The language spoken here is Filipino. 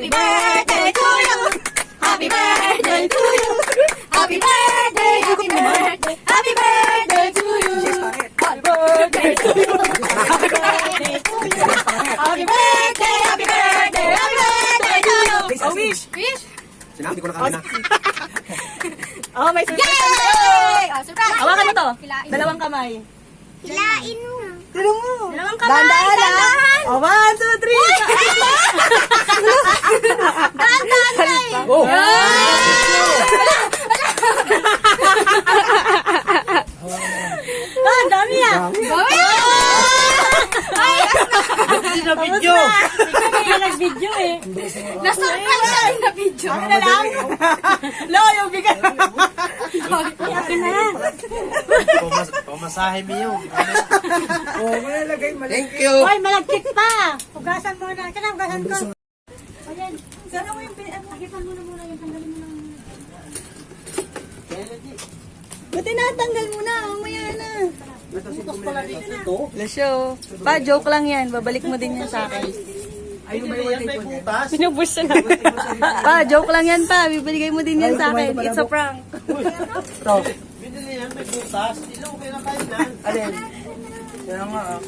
Happy birthday to you. Happy birthday to you. Happy birthday, happy birthday, happy birthday to you. Happy birthday to you. Happy birthday to you. Happy birthday, happy birthday, happy birthday to you. Oh, wish. Wish. Sinabi ko na kanina. Oh, may surprise. Yay! Oh, surprise. Hawakan mo to. Kilain. Dalawang kamay. Kilain mo. Tiro mo. Dalawang kamay. Dahan-dahan, Dahan-dahan. Oh, 1, 2, 3. Dahan-dahan na eh. Oh! Ah, dami ah. Hindi na video! Ikaw na yung nag-video eh. Na-surprise siya rin na video. Ano na lang? Lo, yung bigat. Akin na. Pamasahe mo yun. Oo, malalagay mali. Thank you! Hoy, malagkit pa. Hugasan mo na. Kaya hugasan ko. Ayan. Sana mo yung agitan mo na muna yung tanggalin mo na. Buti natanggal mo na. Mamaya na. Lasyo. Pa, joke lang yan. Babalik mo din yan sa akin. Ayun ba yan may butas? Pinubus na. Pa, joke lang yan pa. Bibigay mo din yan sa akin. It's a prank. Ito. Binili yan may butas. Ilaw, kaya na kayo na. Alin? Kaya nga ah.